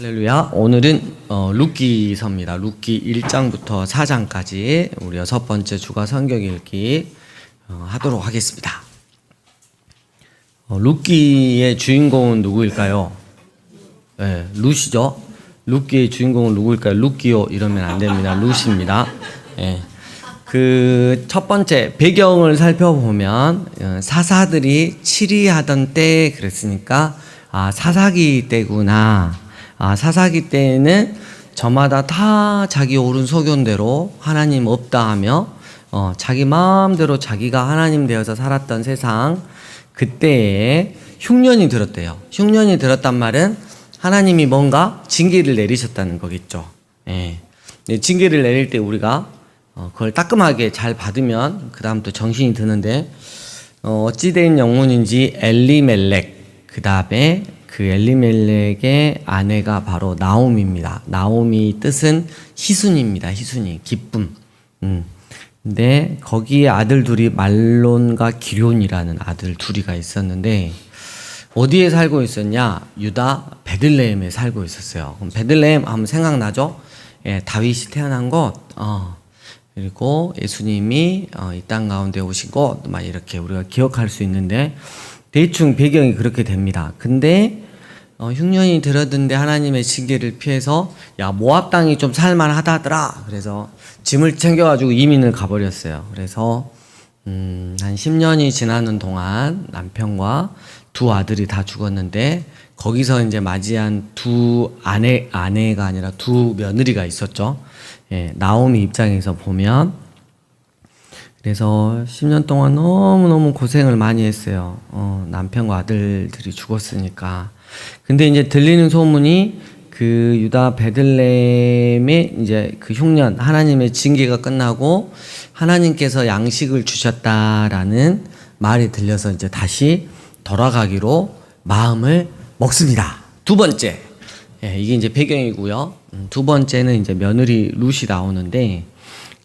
할렐루야. 오늘은 룻기서입니다. 룻기 1장부터 4장까지 우리 6번째 주가 성경 읽기 하도록 하겠습니다. 룻기의 주인공은 누구일까요? 네, 룻이죠. 룻기의 주인공은 누구일까요? 룻기요 이러면 안 됩니다. 룻입니다. 네. 그 첫 번째 배경을 살펴보면 사사들이 치리하던 때 그랬으니까 사사기 때구나. 사사기 때에는 저마다 다 자기 옳은 소견대로 하나님 없다 하며 자기 마음대로 자기가 하나님 되어서 살았던 세상, 그때에 흉년이 들었대요. 흉년이 들었단 말은 하나님이 뭔가 징계를 내리셨다는 거겠죠. 예. 징계를 내릴 때 우리가 그걸 따끔하게 잘 받으면 그 다음부터 정신이 드는데, 어찌된 영문인지 엘리멜렉, 그 다음에 그 엘리멜렉의 아내가 바로 나오미입니다. 나오미 뜻은 희순입니다. 희순이, 기쁨. 근데 거기에 아들 둘이 말론과 기럯이라는 아들 둘이가 있었는데, 어디에 살고 있었냐? 유다 베들레헴에 살고 있었어요. 그럼 베들레헴 하면 생각나죠? 예, 다윗이 태어난 곳, 그리고 예수님이 이 땅 가운데 오신 곳, 막 이렇게 우리가 기억할 수 있는데, 대충 배경이 그렇게 됩니다. 근데 흉년이 들었는데 하나님의 징계를 피해서 모압 땅이 좀 살만하다더라. 그래서 짐을 챙겨가지고 이민을 가버렸어요. 그래서 한 10년이 지나는 동안 남편과 두 아들이 다 죽었는데, 거기서 이제 맞이한 두 아내가 아니라 두 며느리가 있었죠. 예, 나오미 입장에서 보면, 그래서 10년 동안 너무너무 고생을 많이 했어요. 남편과 아들들이 죽었으니까. 근데 이제 들리는 소문이 그 유다 베들레헴의 이제 그 흉년, 하나님의 징계가 끝나고 하나님께서 양식을 주셨다라는 말이 들려서 이제 다시 돌아가기로 마음을 먹습니다. 두 번째. 예, 이게 이제 배경이고요. 두 번째는 이제 며느리 룻이 나오는데,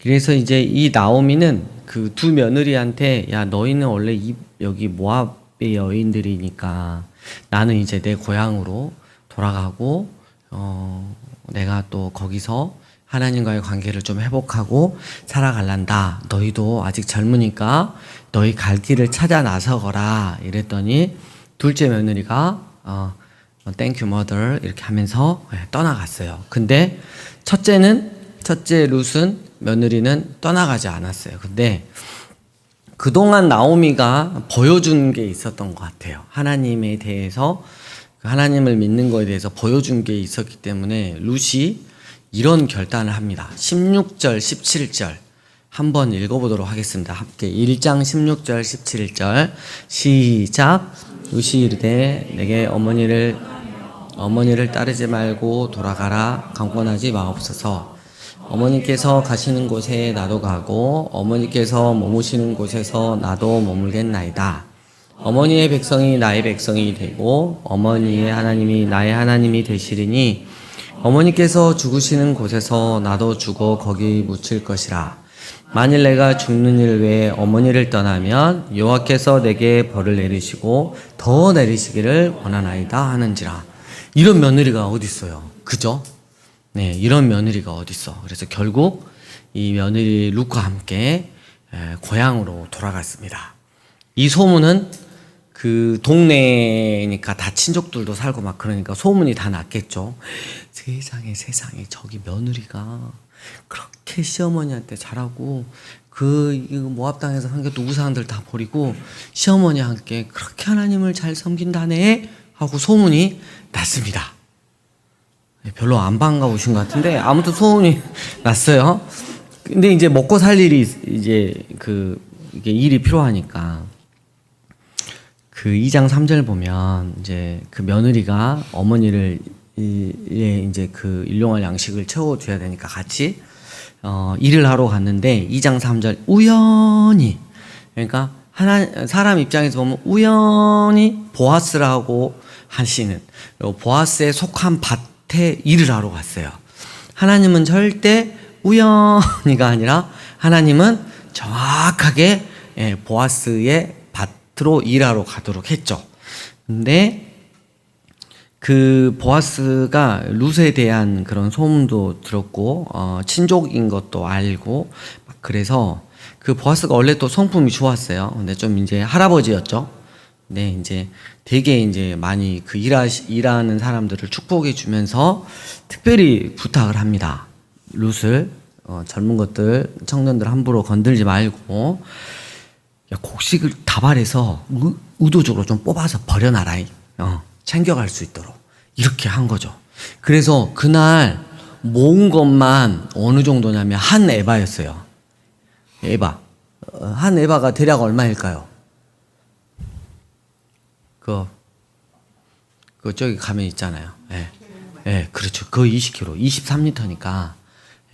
그래서 이제 이 나오미는 그 두 며느리한테, 야, 너희는 원래 여기 모압의 여인들이니까 나는 이제 내 고향으로 돌아가고, 내가 또 거기서 하나님과의 관계를 좀 회복하고 살아갈란다. 너희도 아직 젊으니까 너희 갈 길을 찾아 나서거라. 이랬더니 둘째 며느리가, Thank you, mother. 이렇게 하면서 떠나갔어요. 근데 첫째 룻은, 며느리는 떠나가지 않았어요. 근데 그동안 나오미가 보여준 게 있었던 것 같아요. 하나님에 대해서, 하나님을 믿는 거에 대해서 보여준 게 있었기 때문에 룻이 이런 결단을 합니다. 16절, 17절 한번 읽어보도록 하겠습니다. 함께 1장 16절, 17절 시작. 룻이 이르되 내게 어머니를 따르지 말고 돌아가라. 강권하지 마옵소서. 어머니께서 가시는 곳에 나도 가고 어머니께서 머무시는 곳에서 나도 머물겠나이다. 어머니의 백성이 나의 백성이 되고 어머니의 하나님이 나의 하나님이 되시리니 어머니께서 죽으시는 곳에서 나도 죽어 거기 묻힐 것이라. 만일 내가 죽는 일 외에 어머니를 떠나면 여호와께서 내게 벌을 내리시고 더 내리시기를 원하나이다 하는지라. 이런 며느리가 어디 있어요? 그죠? 네, 이런 며느리가 어딨어. 그래서 결국 이 며느리 룻과 함께 고향으로 돌아갔습니다. 이 소문은 그 동네니까 다 친족들도 살고 막 그러니까 소문이 다 났겠죠. 세상에 저기 며느리가 그렇게 시어머니한테 잘하고 그 모압 땅에서 섬겼던 우상들 다 버리고 시어머니와 함께 그렇게 하나님을 잘 섬긴다네 하고 소문이 났습니다. 별로 안 반가우신 것 같은데 아무튼 소문이 났어요. 근데 이제 먹고 살 일이 이제 이게 일이 필요하니까 그 2장 3절 보면 이제 그 며느리가 어머니를 이제 그 일용할 양식을 채워줘야 되니까 같이 일을 하러 갔는데 2장 3절 우연히, 그러니까 사람 입장에서 보면 우연히 보아스라고 하시는, 보아스에 속한 밭에 일을 하러 갔어요. 하나님은 절대 우연히가 아니라 하나님은 정확하게 보아스의 밭으로 일하러 가도록 했죠. 근데 그 보아스가 룻에 대한 그런 소문도 들었고 친족인 것도 알고 막 그래서 그 보아스가 원래 또 성품이 좋았어요. 근데 좀 이제 할아버지였죠. 네, 이제 되게 이제 많이 그 일하는 사람들을 축복해 주면서 특별히 부탁을 합니다. 룻을 젊은 것들 청년들 함부로 건들지 말고 야, 곡식을 다발해서 의도적으로 좀 뽑아서 버려놔라. 챙겨갈 수 있도록 이렇게 한 거죠. 그래서 그날 모은 것만 어느 정도냐면 한 에바였어요. 에바. 한 에바가 대략 얼마일까요? 그 저기 가면 있잖아요. 예. 예, 그렇죠. 거의 20kg, 23리터니까.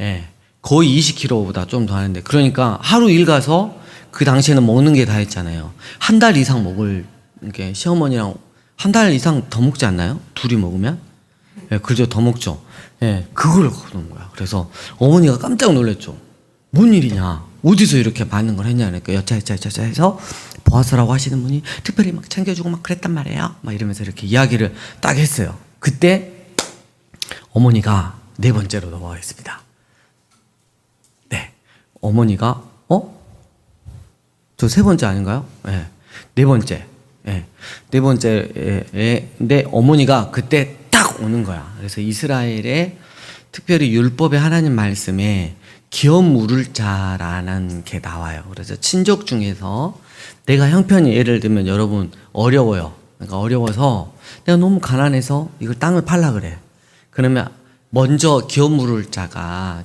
예. 거의 20kg보다 좀 더 하는데. 그러니까 하루 일 가서 그 당시에는 먹는 게 다 했잖아요. 한 달 이상 먹을, 이렇게 시어머니랑 한 달 이상 더 먹지 않나요? 둘이 먹으면? 예, 그죠. 더 먹죠. 예, 그걸 거둔 거야. 그래서 어머니가 깜짝 놀랐죠. 뭔 일이냐? 어디서 이렇게 받는 걸 했냐? 그러니까 여차여차 해서 보아스라고 하시는 분이 특별히 막 챙겨주고 막 그랬단 말이에요. 막 이러면서 이렇게 이야기를 딱 했어요. 그때 어머니가 네 번째로 넘어가겠습니다. 네. 어머니가, 저 세 번째 아닌가요? 네. 네 번째. 네. 네 번째인데 어머니가 그때 딱 오는 거야. 그래서 이스라엘의 특별히 율법의 하나님 말씀에 기업 물을 자라는 게 나와요. 그래서 친족 중에서 내가 형편이 예를 들면 여러분 어려워요. 그러니까 어려워서 내가 너무 가난해서 이걸 땅을 팔라 그래. 그러면 먼저 기업 물을 자가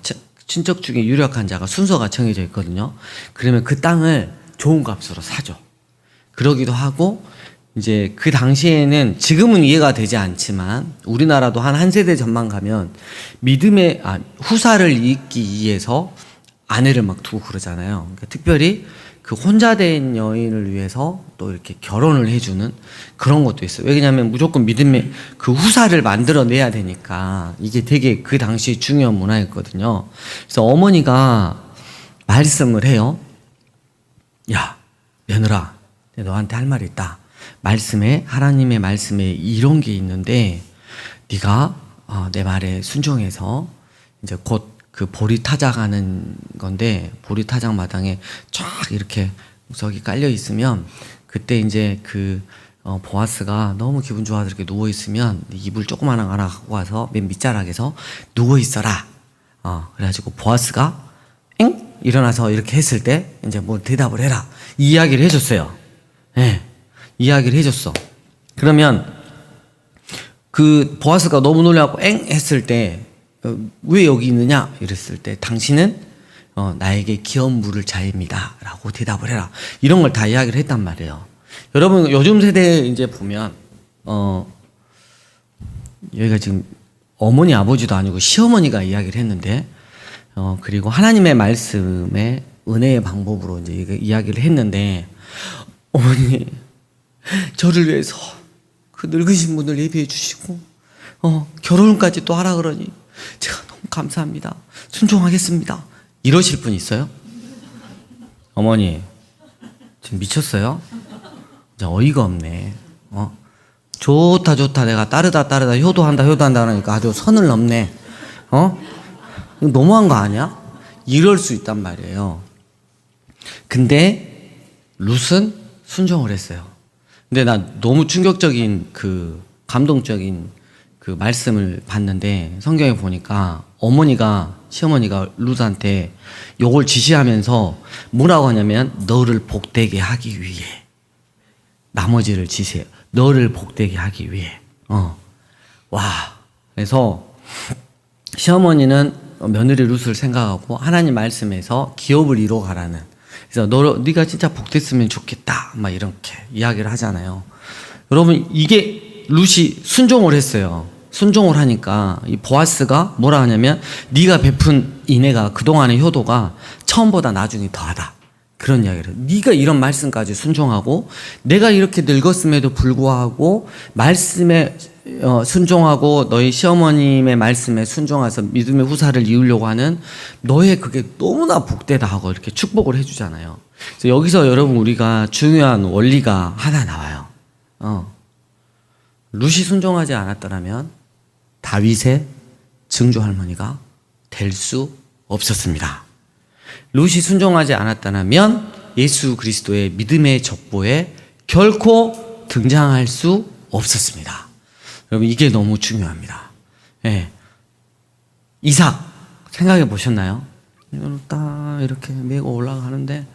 친족 중에 유력한 자가 순서가 정해져 있거든요. 그러면 그 땅을 좋은 값으로 사죠. 그러기도 하고 이제 그 당시에는 지금은 이해가 되지 않지만 우리나라도 한 세대 전만 가면 믿음의 후사를 잇기 위해서 아내를 막 두고 그러잖아요. 그러니까 특별히 그 혼자 된 여인을 위해서 또 이렇게 결혼을 해주는 그런 것도 있어요. 왜냐하면 무조건 믿음의 그 후사를 만들어내야 되니까 이게 되게 그 당시에 중요한 문화였거든요. 그래서 어머니가 말씀을 해요. 야, 며느라, 내가 너한테 할 말이 있다. 하나님의 말씀에 이런 게 있는데 네가 내 말에 순종해서 이제 곧 그 보리 타작하는 건데 보리 타작 마당에 쫙 이렇게 저기 깔려 있으면 그때 이제 그 보아스가 너무 기분 좋아서 이렇게 누워 있으면 이불 조그마한 거 하나 갖고 와서 맨 밑자락에서 누워 있어라. 그래가지고 보아스가 엥 일어나서 이렇게 했을 때 이제 뭐 대답을 해라. 이 이야기를 해줬어요. 예. 이야기를 해줬어. 그러면 그 보아스가 너무 놀라고 엥 했을 때 왜 여기 있느냐 이랬을 때 당신은 나에게 기업 물을 자입니다 라고 대답을 해라. 이런 걸 다 이야기를 했단 말이에요. 여러분 요즘 세대에 이제 보면 여기가 지금 어머니 아버지도 아니고 시어머니가 이야기를 했는데 그리고 하나님의 말씀의 은혜의 방법으로 이제 이야기를 했는데 어머니 저를 위해서 그 늙으신 분을 예비해 주시고 결혼까지 또 하라 그러니 제가 너무 감사합니다. 순종하겠습니다. 이러실 분 있어요? 어머니 지금 미쳤어요? 진짜 어이가 없네. 좋다 내가 따르다 효도한다 그러니까 아주 선을 넘네. 이거 너무한 거 아니야? 이럴 수 있단 말이에요. 근데 룻은 순종을 했어요. 근데 나 너무 충격적인 그 감동적인 그 말씀을 봤는데 성경에 보니까 시어머니가 룻한테 요걸 지시하면서 뭐라고 하냐면 너를 복되게 하기 위해 나머지를 지시해요. 너를 복되게 하기 위해. 와. 그래서 시어머니는 며느리 룻을 생각하고 하나님 말씀에서 기업을 이뤄가라는. 그래서 네가 진짜 복됐으면 좋겠다. 막 이렇게 이야기를 하잖아요. 여러분 이게 룻이 순종을 했어요. 순종을 하니까 이 보아스가 뭐라 하냐면 네가 베푼 인애가 그동안의 효도가 처음보다 나중에 더하다. 그런 이야기를 해요. 네가 이런 말씀까지 순종하고 내가 이렇게 늙었음에도 불구하고 말씀에 순종하고 너희 시어머님의 말씀에 순종해서 믿음의 후사를 이으려고 하는 너의 그게 너무나 복되다 하고 이렇게 축복을 해주잖아요. 그래서 여기서 여러분 우리가 중요한 원리가 하나 나와요. 룻이 순종하지 않았더라면 다윗의 증조 할머니가 될 수 없었습니다. 룻이 순종하지 않았다면 예수 그리스도의 믿음의 족보에 결코 등장할 수 없었습니다. 여러분, 이게 너무 중요합니다. 예. 이삭 생각해 보셨나요? 이걸 딱 이렇게 메고 올라가는데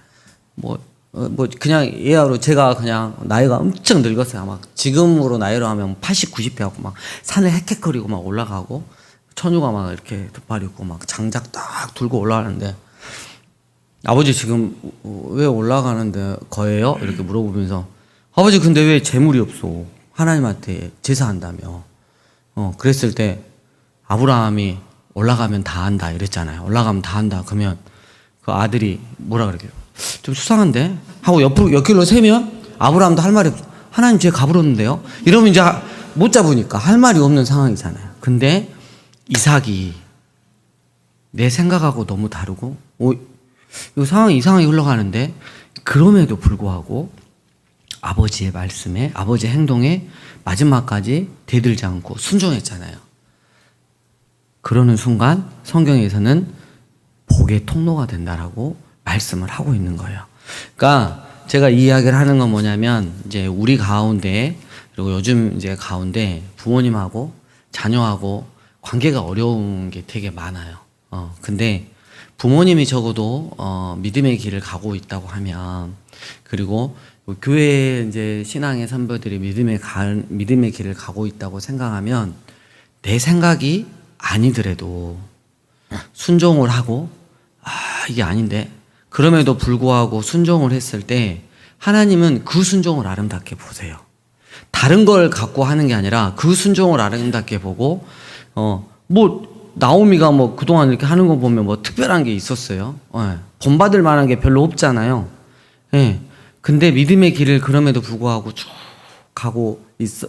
그냥 예하로 제가 그냥 나이가 엄청 늙었어요. 막 지금으로 나이로 하면 80, 90대 하고 막 산을 헥헥거리고 막 올라가고 처녀가 막 이렇게 덧발이고 막 장작 딱 들고 올라가는데 아버지 지금 왜 올라가는데 거예요? 이렇게 물어보면서 아버지 근데 왜 재물이 없어? 하나님한테 제사한다며. 그랬을 때 아브라함이 올라가면 다 한다 이랬잖아요. 올라가면 다 한다. 그러면 그 아들이 뭐라 그러게요? 좀 수상한데? 하고 옆길로 세면 아브라함도 할 말이 없어. 하나님 제가 가버렸는데요? 이러면 이제 못 잡으니까 할 말이 없는 상황이잖아요. 근데 이삭이 내 생각하고 너무 다르고 이 상황이 이상하게 흘러가는데 그럼에도 불구하고 아버지의 말씀에 아버지의 행동에 마지막까지 대들지 않고 순종했잖아요. 그러는 순간 성경에서는 복의 통로가 된다라고 말씀을 하고 있는 거예요. 그러니까 제가 이 이야기를 하는 건 뭐냐면 이제 우리 가운데 그리고 요즘 이제 가운데 부모님하고 자녀하고 관계가 어려운 게 되게 많아요. 근데 부모님이 적어도 믿음의 길을 가고 있다고 하면 그리고 교회 이제 신앙의 선배들이 믿음의 길을 가고 있다고 생각하면 내 생각이 아니더라도 순종을 하고 이게 아닌데 그럼에도 불구하고 순종을 했을 때 하나님은 그 순종을 아름답게 보세요. 다른 걸 갖고 하는 게 아니라 그 순종을 아름답게 보고 나오미가 그동안 이렇게 하는 거 보면 특별한 게 있었어요. 본받을 만한 게 별로 없잖아요. 예. 근데 믿음의 길을 그럼에도 불구하고 쭉 가고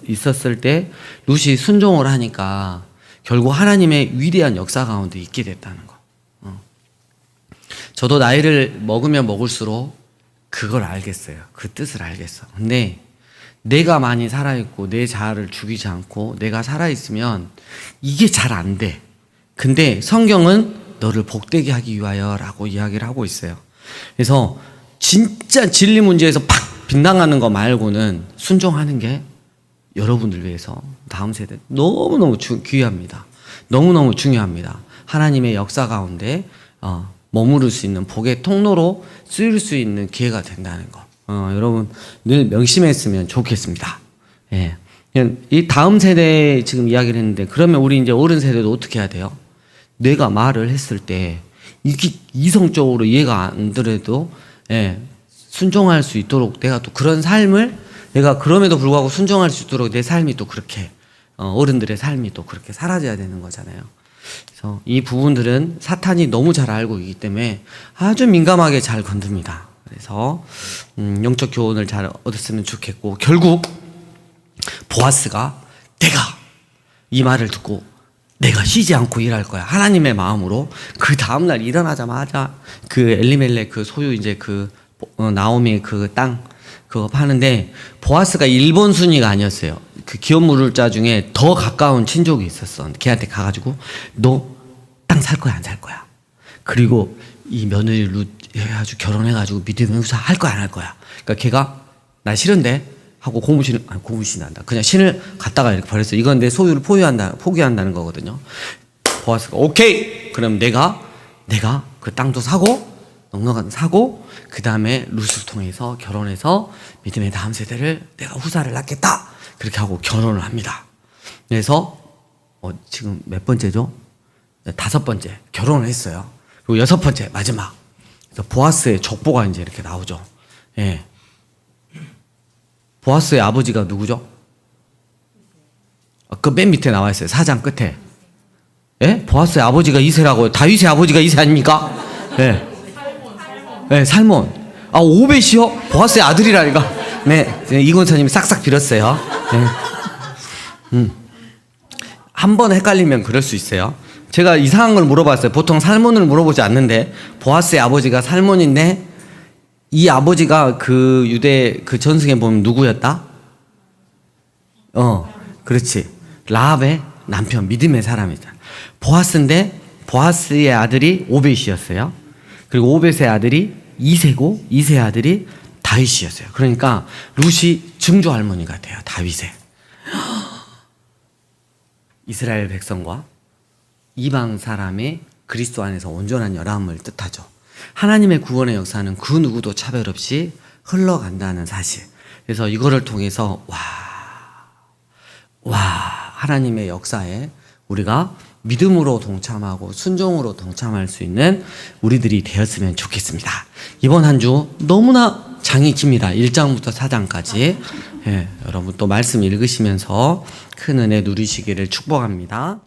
있었을 때 룻이 순종을 하니까 결국 하나님의 위대한 역사 가운데 있게 됐다는 거. 저도 나이를 먹으면 먹을수록 그걸 알겠어요. 그 뜻을 알겠어. 근데 내가 많이 살아있고 내 자아를 죽이지 않고 내가 살아있으면 이게 잘 안 돼. 근데 성경은 너를 복되게 하기 위하여 라고 이야기를 하고 있어요. 그래서 진짜 진리 문제에서 팍 빗나가는 거 말고는 순종하는 게 여러분들 위해서 다음 세대 너무너무 귀합니다. 너무너무 중요합니다. 하나님의 역사 가운데 머무를 수 있는 복의 통로로 쓰일 수 있는 기회가 된다는 거. 여러분 늘 명심했으면 좋겠습니다. 예. 이 다음 세대 지금 이야기를 했는데 그러면 우리 이제 어른 세대도 어떻게 해야 돼요? 내가 말을 했을 때 이게 이성적으로 이해가 안 되더라도 순종할 수 있도록 내가 또 그런 삶을 내가 그럼에도 불구하고 순종할 수 있도록 내 삶이 또 그렇게 어른들의 삶이 또 그렇게 사라져야 되는 거잖아요. 그래서 이 부분들은 사탄이 너무 잘 알고 있기 때문에 아주 민감하게 잘 건듭니다. 그래서 영적 교훈을 잘 얻었으면 좋겠고 결국 보아스가 내가 이 말을 듣고 내가 쉬지 않고 일할 거야. 하나님의 마음으로 그 다음날 일어나자마자 그 엘리멜렉 그 소유 이제 나오미 그 땅 그거 파는데 보아스가 1번 순위가 아니었어요. 그 기업 물자 중에 더 가까운 친족이 있었어. 걔한테 가가지고 너 땅 살 거야 안 살 거야. 그리고 이 며느리 룻 해가지고 결혼해가지고 믿음의 후사 할 거야 안 할 거야. 그러니까 걔가 나 싫은데 하고 고무신을 한다. 그냥 신을 갖다가 이렇게 버렸어. 이건 내 소유를 포기한다는 거거든요. 보아스가 오케이. 그럼 내가 그 땅도 사고 넉넉한 사고 그 다음에 룻을 통해서 결혼해서 믿음의 다음 세대를 내가 후사를 낳겠다. 그렇게 하고 결혼을 합니다. 그래서 지금 몇 번째죠? 5번째 결혼을 했어요. 그리고 6번째 마지막. 그래서 보아스의 족보가 이제 이렇게 나오죠. 예. 보아스의 아버지가 누구죠? 그 맨 밑에 나와 있어요. 4장 끝에. 예? 보아스의 아버지가 이세라고요. 다윗의 아버지가 이세 아닙니까? 예. 네, 살몬. 오벳이요? 보아스의 아들이라니까. 네, 이권사님이 싹싹 빌었어요. 네. 한 번 헷갈리면 그럴 수 있어요. 제가 이상한 걸 물어봤어요. 보통 살몬을 물어보지 않는데 보아스의 아버지가 살몬인데 이 아버지가 그 유대 그 전승에 보면 누구였다? 그렇지. 라합의 남편, 믿음의 사람이잖아. 보아스인데 보아스의 아들이 오벳이었어요. 그리고 오벳의 아들이 이세고 이세의 아들이 다윗이었어요. 그러니까 룻이 증조 할머니가 돼요. 다윗의. 이스라엘 백성과 이방 사람의 그리스도 안에서 온전한 열함을 뜻하죠. 하나님의 구원의 역사는 그 누구도 차별 없이 흘러간다는 사실. 그래서 이거를 통해서 하나님의 역사에 우리가 믿음으로 동참하고 순종으로 동참할 수 있는 우리들이 되었으면 좋겠습니다. 이번 한 주 너무나 장이 깁니다. 1장부터 4장까지. 여러분 또 말씀 읽으시면서 큰 은혜 누리시기를 축복합니다.